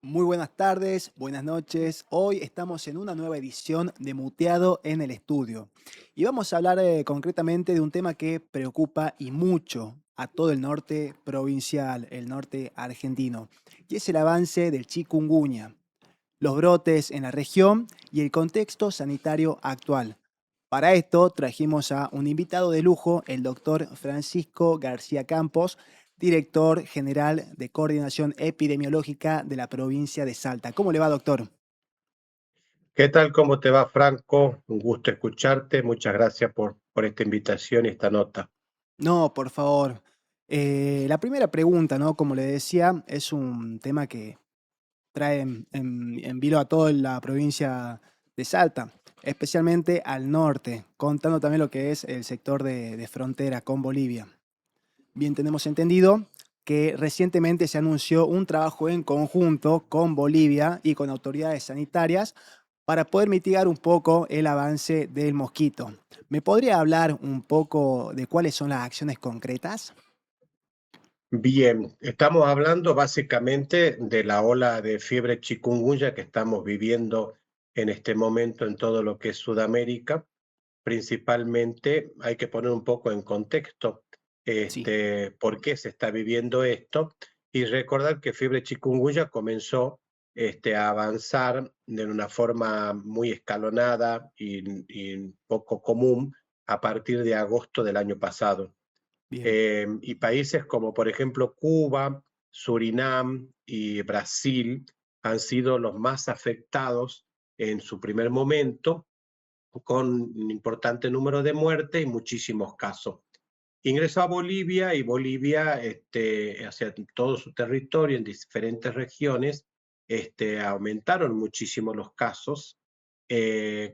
Muy buenas tardes, buenas noches. Hoy estamos en una nueva edición de Muteado en el Estudio. Y vamos a hablar concretamente de un tema que preocupa y mucho a todo el norte provincial, el norte argentino, y es el avance del chikungunya, los brotes en la región y el contexto sanitario actual. Para esto trajimos a un invitado de lujo, el doctor Francisco García Campos, director general de Coordinación Epidemiológica de la provincia de Salta. ¿Cómo le va, doctor? ¿Qué tal? ¿Cómo te va, Franco? Un gusto escucharte. Muchas gracias por esta invitación y esta nota. No, por favor. La primera pregunta, ¿no? Como le decía, es un tema que trae en vilo a toda la provincia de Salta, especialmente al norte, contando también lo que es el sector de frontera con Bolivia. Bien, tenemos entendido que recientemente se anunció un trabajo en conjunto con Bolivia y con autoridades sanitarias para poder mitigar un poco el avance del mosquito. ¿Me podría hablar un poco de cuáles son las acciones concretas? Bien, estamos hablando básicamente de la ola de fiebre chikungunya que estamos viviendo en este momento en todo lo que es Sudamérica. Principalmente hay que poner un poco en contexto Sí, por qué se está viviendo esto y recordar que fiebre chikungunya comenzó a avanzar de una forma muy escalonada y poco común a partir de agosto del año pasado. bien, Y países como por ejemplo Cuba, Surinam y Brasil han sido los más afectados en su primer momento, con un importante número de muertes y muchísimos casos. Ingresó a Bolivia y Bolivia, hacia todo su territorio en diferentes regiones, aumentaron muchísimo los casos,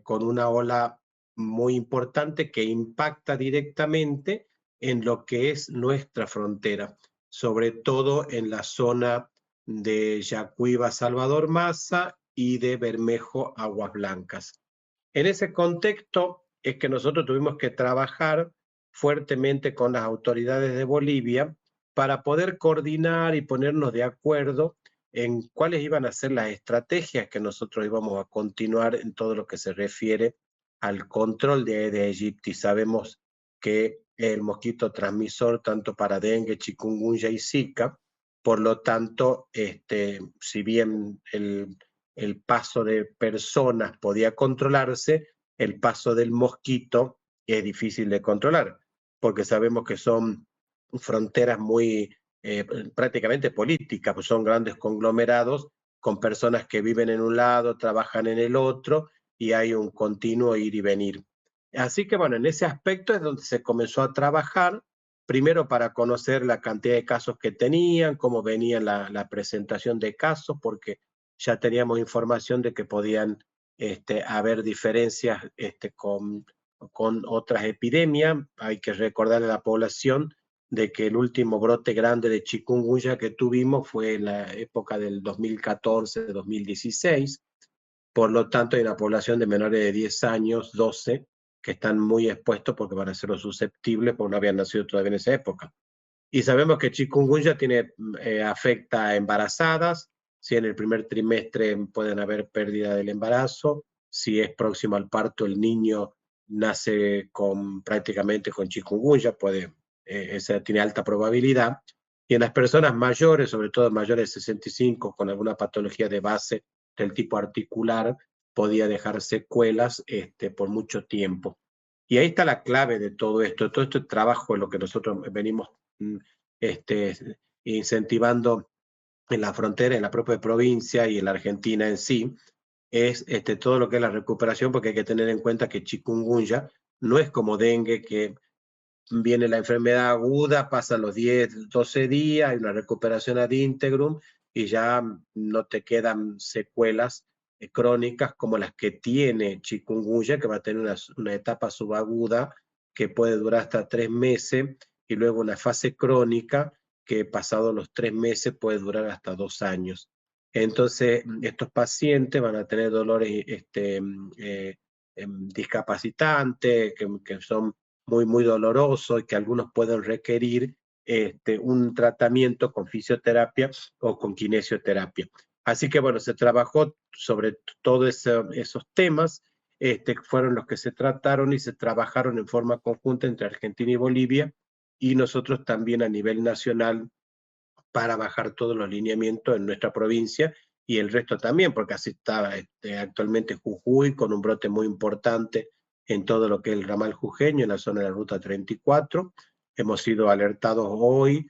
con una ola muy importante que impacta directamente en lo que es nuestra frontera, sobre todo en la zona de Yacuiba, Salvador Maza y de Bermejo, Aguas Blancas. En ese contexto es que nosotros tuvimos que trabajar fuertemente con las autoridades de Bolivia para poder coordinar y ponernos de acuerdo en cuáles iban a ser las estrategias que nosotros íbamos a continuar en todo lo que se refiere al control de Aedes aegypti. Sabemos que el mosquito transmisor tanto para dengue, chikungunya y zika, por lo tanto, si bien el paso de personas podía controlarse, el paso del mosquito es difícil de controlar, porque sabemos que son fronteras muy prácticamente políticas, pues son grandes conglomerados con personas que viven en un lado, trabajan en el otro y hay un continuo ir y venir. Así que bueno, en ese aspecto es donde se comenzó a trabajar, primero para conocer la cantidad de casos que tenían, cómo venía la presentación de casos, porque ya teníamos información de que podían haber diferencias con otras epidemias. Hay que recordarle a la población de que el último brote grande de chikungunya que tuvimos fue en la época del 2014-2016. Por lo tanto, hay una población de menores de 10 años, 12, que están muy expuestos porque van a ser los susceptibles porque no habían nacido todavía en esa época. Y sabemos que chikungunya afecta a embarazadas, si en el primer trimestre pueden haber pérdida del embarazo, si es próximo al parto el niño nace prácticamente con chikungunya, esa tiene alta probabilidad. Y en las personas mayores, sobre todo mayores de 65, con alguna patología de base del tipo articular, podía dejar secuelas por mucho tiempo. Y ahí está la clave de todo este trabajo en lo que nosotros venimos este, incentivando en la frontera, en la propia provincia y en la Argentina en sí, es todo lo que es la recuperación, porque hay que tener en cuenta que chikungunya no es como dengue, que viene la enfermedad aguda, pasan los 10, 12 días, hay una recuperación ad integrum y ya no te quedan secuelas crónicas como las que tiene chikungunya, que va a tener una etapa subaguda que puede durar hasta 3 meses y luego una fase crónica que pasado los 3 meses puede durar hasta 2 años. Entonces, estos pacientes van a tener dolores discapacitantes, que son muy doloroso y que algunos pueden requerir un tratamiento con fisioterapia o con kinesioterapia. Así que bueno, se trabajó sobre todos esos temas, fueron los que se trataron y se trabajaron en forma conjunta entre Argentina y Bolivia, y nosotros también a nivel nacional para bajar todos los lineamientos en nuestra provincia y el resto también, porque así está actualmente Jujuy con un brote muy importante en todo lo que es el ramal jujeño, en la zona de la ruta 34. Hemos sido alertados hoy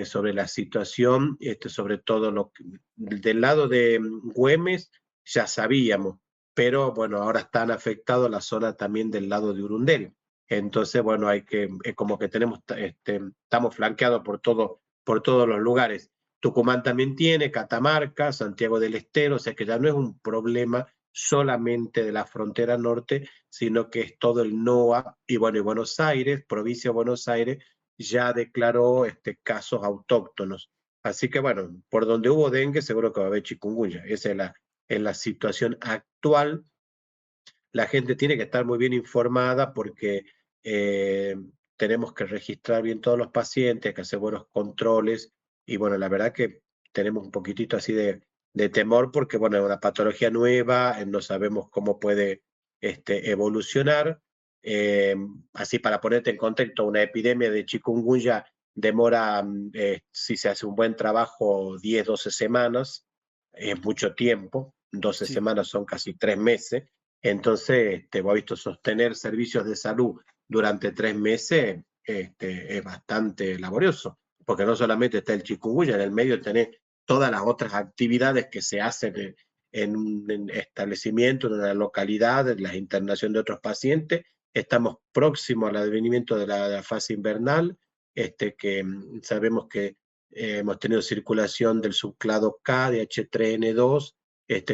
sobre la situación, sobre todo del lado de Güemes ya sabíamos, pero bueno, ahora están afectados la zona también del lado de Urundel. Entonces, bueno, hay que, como que tenemos, estamos flanqueados por todos los lugares. Tucumán también tiene, Catamarca, Santiago del Estero, o sea que ya no es un problema solamente de la frontera norte, sino que es todo el NOA, y bueno, y Buenos Aires, provincia de Buenos Aires, ya declaró casos autóctonos. Así que bueno, por donde hubo dengue, seguro que va a haber chikungunya. Esa es la situación actual. La gente tiene que estar muy bien informada porque eh, tenemos que registrar bien todos los pacientes, que hacer buenos controles, y bueno, la verdad que tenemos un poquitito así de temor porque bueno, es una patología nueva, no sabemos cómo puede evolucionar. Eh, Así para ponerte en contexto, una epidemia de chikungunya demora, si se hace un buen trabajo, 10, 12 semanas, es mucho tiempo, 12 Sí. semanas son casi 3 meses. Entonces, vos has visto sostener servicios de salud durante 3 meses, es bastante laborioso, porque no solamente está el chikungunya, en el medio tenés todas las otras actividades que se hacen en un establecimiento, en una localidad, en la internación de otros pacientes. Estamos próximos al advenimiento de la fase invernal, que sabemos que hemos tenido circulación del subclado K de H3N2,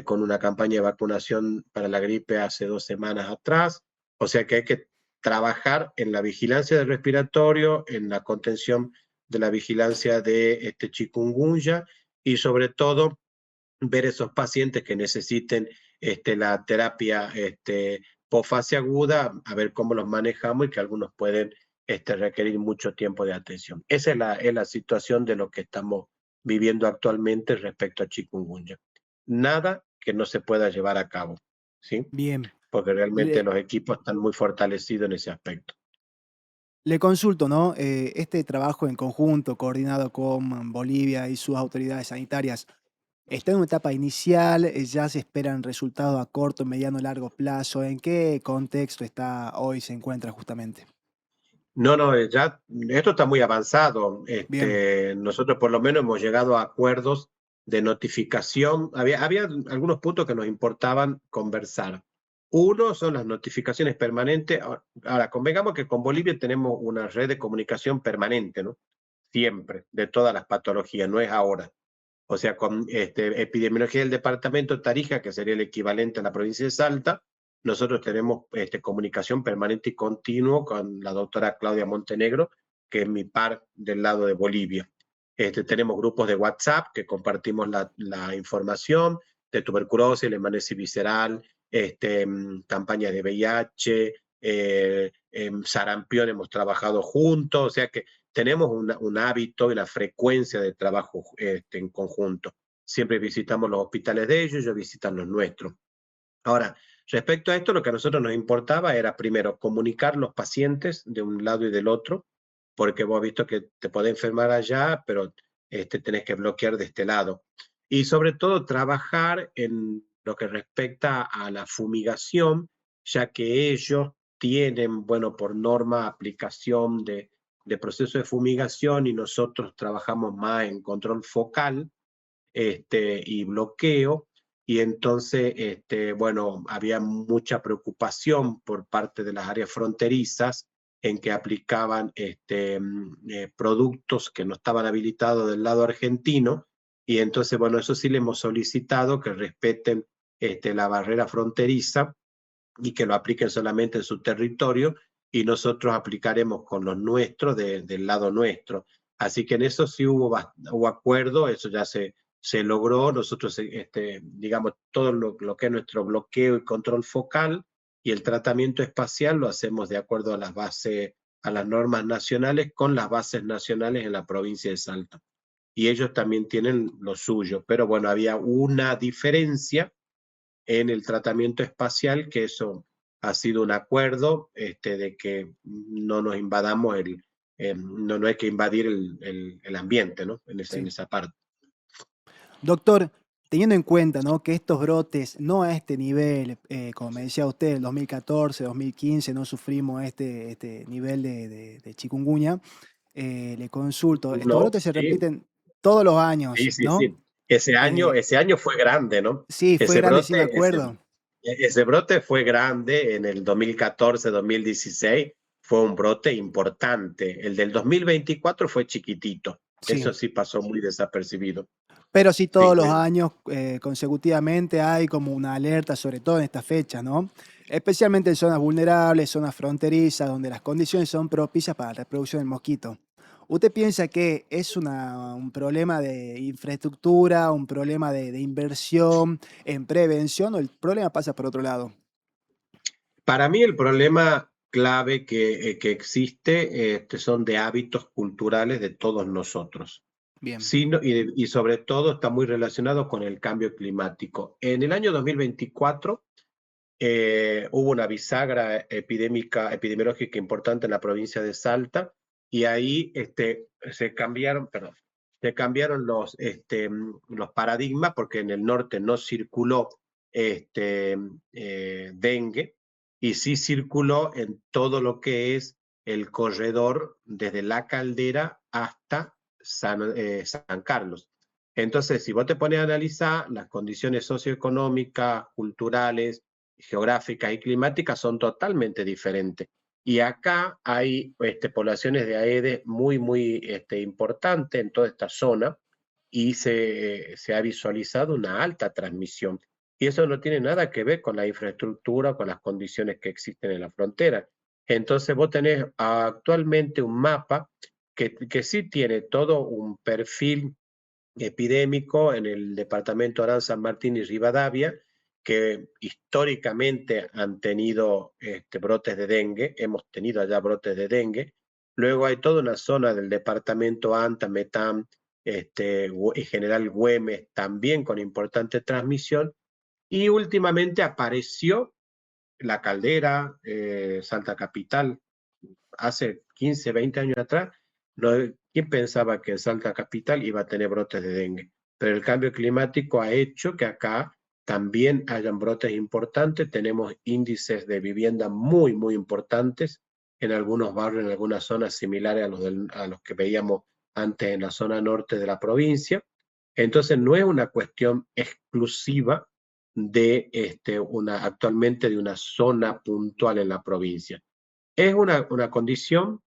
con una campaña de vacunación para la gripe hace 2 semanas atrás. O sea que hay que trabajar en la vigilancia del respiratorio, en la contención de la vigilancia de chikungunya, y sobre todo ver esos pacientes que necesiten la terapia posfase aguda, a ver cómo los manejamos, y que algunos pueden requerir mucho tiempo de atención. Esa es la situación de lo que estamos viviendo actualmente respecto a chikungunya. Nada que no se pueda llevar a cabo, ¿sí? Bien. Porque realmente Le, los equipos están muy fortalecidos en ese aspecto. le consulto, ¿no? Este trabajo en conjunto, coordinado con Bolivia y sus autoridades sanitarias, ¿está en una etapa inicial? ¿Ya se esperan resultados a corto, mediano, largo plazo? ¿En qué contexto está hoy, se encuentra justamente? No, no, ya esto está muy avanzado. Bien, Nosotros por lo menos hemos llegado a acuerdos de notificación. Había algunos puntos que nos importaban conversar. Uno son las notificaciones permanentes. Ahora, convengamos que con Bolivia tenemos una red de comunicación permanente, ¿no? Siempre, de todas las patologías, no es ahora. O sea, con epidemiología del departamento de Tarija, que sería el equivalente a la provincia de Salta, nosotros tenemos comunicación permanente y continuo con la doctora Claudia Montenegro, que es mi par del lado de Bolivia. Tenemos grupos de WhatsApp que compartimos la información de tuberculosis, leishmaniasis visceral, campaña de VIH, sarampión, hemos trabajado juntos, o sea que tenemos un hábito y una frecuencia de trabajo en conjunto. Siempre visitamos los hospitales de ellos visitan los nuestros. Ahora, respecto a esto, lo que a nosotros nos importaba era primero comunicar los pacientes de un lado y del otro, porque vos has visto que te podés enfermar allá, pero tenés que bloquear de este lado. Y sobre todo trabajar en lo que respecta a la fumigación, ya que ellos tienen, bueno, por norma, aplicación de proceso de fumigación, y nosotros trabajamos más en control focal y bloqueo. Y entonces, bueno, había mucha preocupación por parte de las áreas fronterizas en que aplicaban productos que no estaban habilitados del lado argentino. Y entonces, bueno, eso sí le hemos solicitado que respeten la barrera fronteriza y que lo apliquen solamente en su territorio, y nosotros aplicaremos con los nuestros del lado nuestro. Así que en eso sí hubo acuerdo, eso ya se logró. Nosotros, digamos, todo lo que es nuestro bloqueo y control focal y el tratamiento espacial lo hacemos de acuerdo a las bases, a las normas nacionales, con las bases nacionales en la provincia de Salta. y ellos también tienen lo suyo. Pero bueno, había una diferencia en el tratamiento espacial, que eso ha sido un acuerdo de que no nos invadamos no hay que invadir el ambiente, ¿no? En Sí. esa parte. Doctor, teniendo en cuenta, ¿no?, que estos brotes, no a este nivel, como me decía usted, en 2014, 2015 no sufrimos este nivel de chikungunya, le consulto, estos No, brotes se sí, repiten todos los sí, años, sí, ¿no? sí. Ese año fue grande, ¿no? Sí, fue Ese grande, sí me brote, ese, acuerdo. ese brote fue grande en el 2014, 2016, fue un brote importante. El del 2024 fue chiquitito, Sí. eso sí pasó muy desapercibido. Pero sí Sí, todos los años, consecutivamente hay como una alerta, sobre todo en esta fecha, ¿no? Especialmente en zonas vulnerables, zonas fronterizas, donde las condiciones son propicias para la reproducción del mosquito. ¿Usted piensa que es un problema de infraestructura, un problema de inversión en prevención, o el problema pasa por otro lado? para mí el problema clave que existe son de hábitos culturales de todos nosotros. Bien, Sí, y sobre todo está muy relacionado con el cambio climático. En el año 2024 hubo una bisagra epidemiológica importante en la provincia de Salta, y ahí se cambiaron los paradigmas, porque en el norte no circuló dengue, y sí circuló en todo lo que es el corredor desde La Caldera hasta San Carlos. Entonces, si vos te pones a analizar, las condiciones socioeconómicas, culturales, geográficas y climáticas son totalmente diferentes. Y acá hay poblaciones de Aedes muy, muy importantes en toda esta zona, y se ha visualizado una alta transmisión. Y eso no tiene nada que ver con la infraestructura, con las condiciones que existen en la frontera. Entonces vos tenés actualmente un mapa que sí tiene todo un perfil epidémico en el departamento Orán, San Martín y Rivadavia, que históricamente han tenido brotes de dengue, hemos tenido allá brotes de dengue. Luego hay toda una zona del departamento Anta, Metam, y General Güemes, también con importante transmisión, y últimamente apareció La Caldera, Salta Capital, hace 15, 20 años atrás. ¿Quién pensaba que Salta Capital iba a tener brotes de dengue? Pero el cambio climático ha hecho que acá también hayan brotes importantes. Tenemos índices de vivienda muy, muy importantes en algunos barrios, en algunas zonas similares a los que veíamos antes en la zona norte de la provincia. Entonces no es una cuestión exclusiva actualmente de una zona puntual en la provincia. Es una condición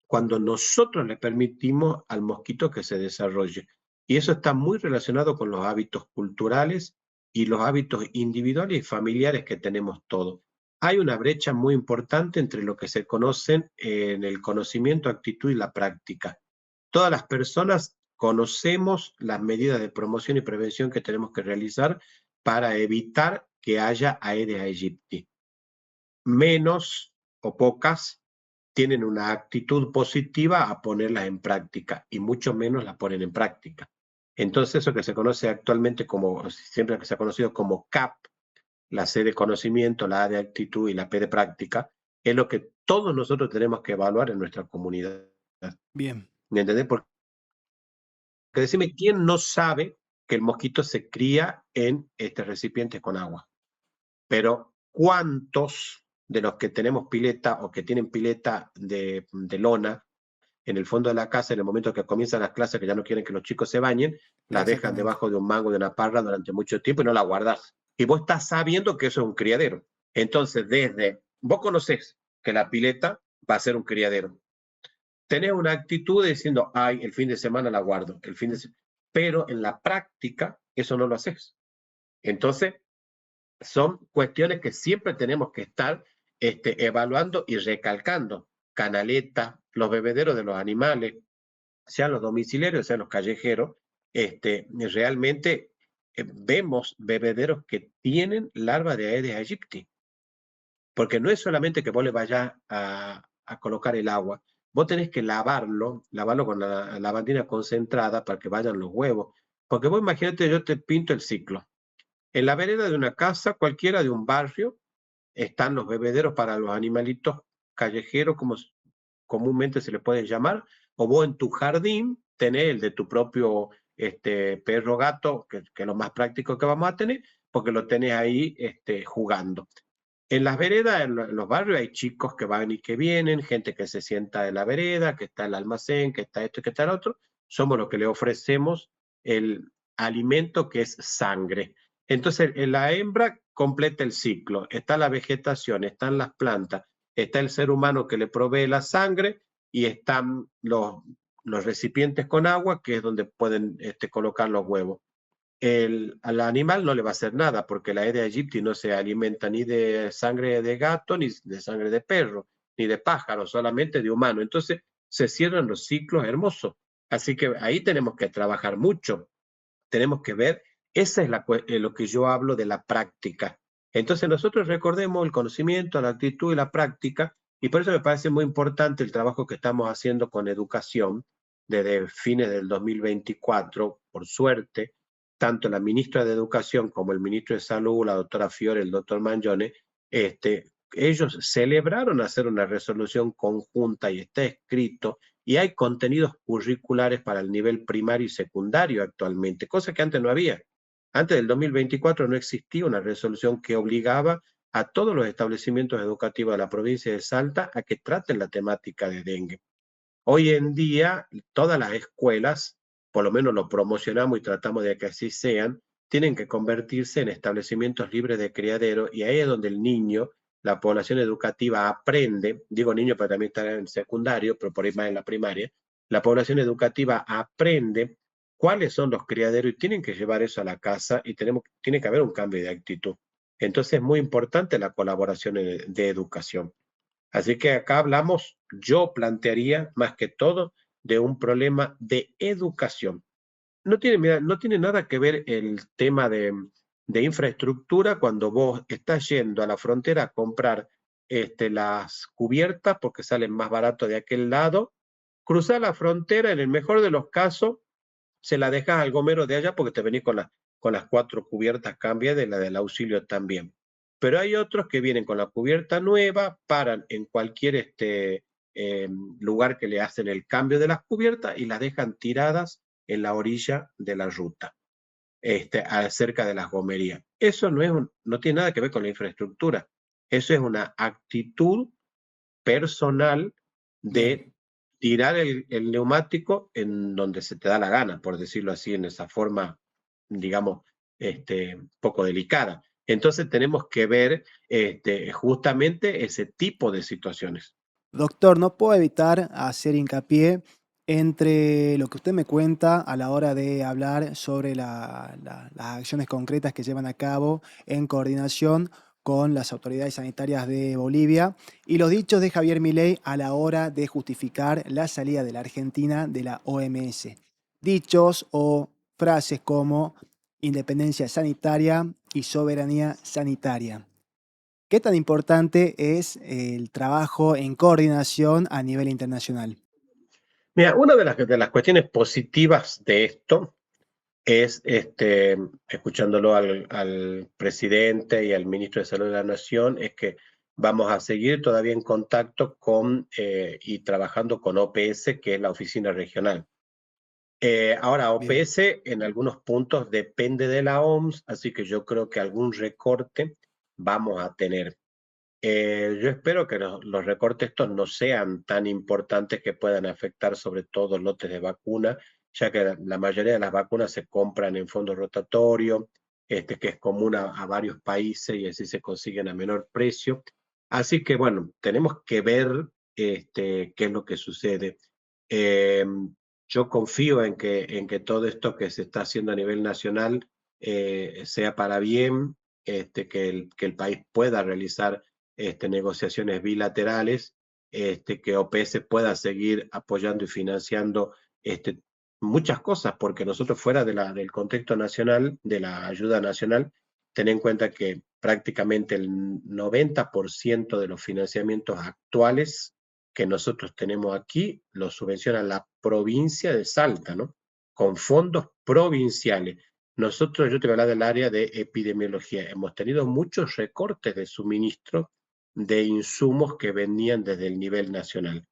cuando nosotros le permitimos al mosquito que se desarrolle. Y eso está muy relacionado con los hábitos culturales y los hábitos individuales y familiares que tenemos todos. Hay una brecha muy importante entre lo que se conocen en el conocimiento, actitud y la práctica. Todas las personas conocemos las medidas de promoción y prevención que tenemos que realizar para evitar que haya Aedes aegypti. Menos o pocas tienen una actitud positiva a ponerlas en práctica, y mucho menos las ponen en práctica. Entonces, eso que se conoce actualmente como, siempre que se ha conocido como CAP, la C de conocimiento, la A de actitud y la P de práctica, es lo que todos nosotros tenemos que evaluar en nuestra comunidad. bien. ¿Me entendés? Porque decime, ¿quién no sabe que el mosquito se cría en recipientes con agua? Pero ¿cuántos de los que tenemos pileta o que tienen pileta de lona en el fondo de la casa, en el momento que comienzan las clases, que ya no quieren que los chicos se bañen, la dejan Exactamente. debajo de un mango, de una parra durante mucho tiempo y no la guardas? Y vos estás sabiendo que eso es un criadero. Entonces, vos conocés que la pileta va a ser un criadero. Tenés una actitud diciendo, ay, el fin de semana la guardo, pero en la práctica eso no lo haces. Entonces, son cuestiones que siempre tenemos que estar evaluando y recalcando. Canaleta, los bebederos de los animales, sean los domiciliarios, sean los callejeros, realmente vemos bebederos que tienen larvas de Aedes aegypti, porque no es solamente que vos le vayas a colocar el agua, vos tenés que lavarlo con la lavandina concentrada para que vayan los huevos. Porque vos imagínate, yo te pinto el ciclo. En la vereda de una casa, cualquiera de un barrio, están los bebederos para los animalitos callejeros, como comúnmente se le pueden llamar, o vos en tu jardín tenés el de tu propio perro gato, que es lo más práctico que vamos a tener, porque lo tenés ahí jugando. En las veredas, en los barrios, hay chicos que van y que vienen, gente que se sienta en la vereda, que está en el almacén, que está esto y que está el otro. Somos los que le ofrecemos el alimento que es sangre. Entonces, en la hembra completa el ciclo. Está la vegetación, están las plantas, está el ser humano que le provee la sangre y están los recipientes con agua, que es donde pueden colocar los huevos. Al animal no le va a hacer nada, porque la Aedes aegypti no se alimenta ni de sangre de gato, ni de sangre de perro, ni de pájaro, solamente de humano. Entonces se cierran los ciclos hermosos. Así que ahí tenemos que trabajar mucho, tenemos que ver, esa es lo que yo hablo de la práctica. Entonces nosotros recordemos el conocimiento, la actitud y la práctica, y por eso me parece muy importante el trabajo que estamos haciendo con educación desde fines del 2024, por suerte, tanto la ministra de Educación como el ministro de Salud, la doctora Fiore, el doctor Mangione, ellos celebraron hacer una resolución conjunta y está escrito y hay contenidos curriculares para el nivel primario y secundario actualmente, cosa que antes no había. Antes del 2024 no existía una resolución que obligaba a todos los establecimientos educativos de la provincia de Salta a que traten la temática de dengue. Hoy en día, todas las escuelas, por lo menos lo promocionamos y tratamos de que así sean, tienen que convertirse en establecimientos libres de criadero y ahí es donde el niño, la población educativa aprende, digo niño pero también está en secundario, pero por ahí más en la primaria, la población educativa aprende cuáles son los criaderos y tienen que llevar eso a la casa y tiene que haber un cambio de actitud. Entonces es muy importante la colaboración de educación. Así que acá hablamos, yo plantearía más que todo de un problema de educación. No tiene, mira, no tiene nada que ver el tema de infraestructura cuando vos estás yendo a la frontera a comprar las cubiertas porque salen más barato de aquel lado, cruzar la frontera, en el mejor de los casos, se la dejas al gomero de allá porque te venís con las 4 cubiertas cambiadas y la del auxilio también. Pero hay otros que vienen con la cubierta nueva, paran en cualquier lugar que le hacen el cambio de las cubiertas y las dejan tiradas en la orilla de la ruta, cerca de las gomerías. Eso no tiene nada que ver con la infraestructura. Eso es una actitud personal Bien. de tirar el neumático en donde se te da la gana, por decirlo así, en esa forma, digamos, poco delicada. Entonces tenemos que ver justamente ese tipo de situaciones. Doctor, no puedo evitar hacer hincapié entre lo que usted me cuenta a la hora de hablar sobre las acciones concretas que llevan a cabo en coordinación con las autoridades sanitarias de Bolivia y los dichos de Javier Milei a la hora de justificar la salida de la Argentina de la OMS. Dichos o frases como independencia sanitaria y soberanía sanitaria. ¿Qué tan importante es el trabajo en coordinación a nivel internacional? Mira, una de las cuestiones positivas de esto es, escuchándolo al presidente y al ministro de Salud de la Nación, es que vamos a seguir todavía en contacto y trabajando con OPS, que es la oficina regional. Ahora, Bien, OPS en algunos puntos depende de la OMS, así que yo creo que algún recorte vamos a tener. Yo espero que los recortes estos no sean tan importantes que puedan afectar sobre todo lotes de vacuna, ya que la mayoría de las vacunas se compran en fondo rotatorio, que es común a varios países y así se consiguen a menor precio. Así que bueno, tenemos que ver qué es lo que sucede. Eh, yo confío en que todo esto que se está haciendo a nivel nacional sea para bien, que el país pueda realizar negociaciones bilaterales, que OPS pueda seguir apoyando y financiando muchas cosas, porque nosotros fuera del contexto nacional, de la ayuda nacional, ten en cuenta que prácticamente el 90% de los financiamientos actuales que nosotros tenemos aquí lo subvenciona la provincia de Salta, ¿no? Con fondos provinciales. Nosotros, yo te voy a hablar del área de epidemiología, hemos tenido muchos recortes de suministro de insumos que venían desde el nivel nacional.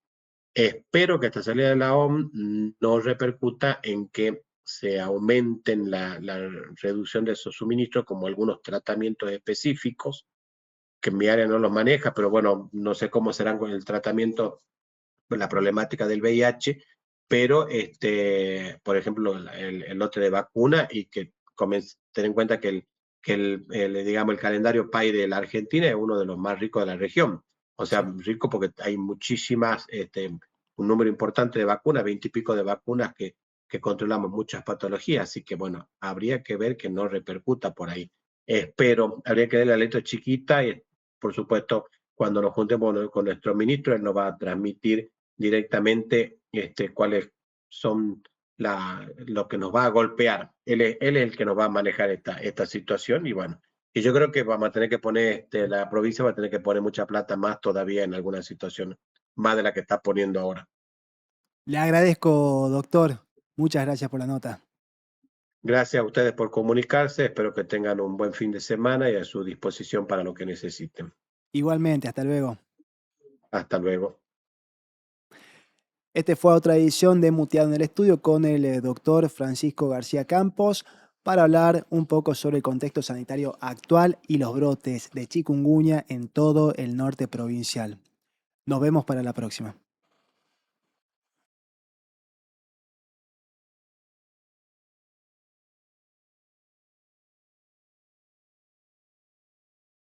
Espero que esta salida de la OMS no repercuta en que se aumenten la reducción de esos suministros, como algunos tratamientos específicos, que mi área no los maneja, pero bueno, no sé cómo serán con el tratamiento, la problemática del VIH, pero por ejemplo, el lote de vacuna y que ten en cuenta que digamos, el calendario PAI de la Argentina es uno de los más ricos de la región. O sea, Sí. rico porque hay muchísimas, un número importante de vacunas, 20 y pico de vacunas que controlamos muchas patologías, así que bueno, habría que ver que no repercuta por ahí. Espero, habría que ver la letra chiquita y por supuesto, cuando nos juntemos con nuestro ministro, él nos va a transmitir directamente cuáles son lo que nos va a golpear. Él es el que nos va a manejar esta situación y bueno, y yo creo que vamos a tener que poner, la provincia va a tener que poner mucha plata más todavía en alguna situación, más de la que está poniendo ahora. Le agradezco, doctor. Muchas gracias por la nota. Gracias a ustedes por comunicarse, espero que tengan un buen fin de semana y a su disposición para lo que necesiten. Igualmente, hasta luego. Hasta luego. Este fue otra edición de Muteado en el Estudio con el doctor Francisco García Campos para hablar un poco sobre el contexto sanitario actual y los brotes de chikungunya en todo el norte provincial. Nos vemos para la próxima.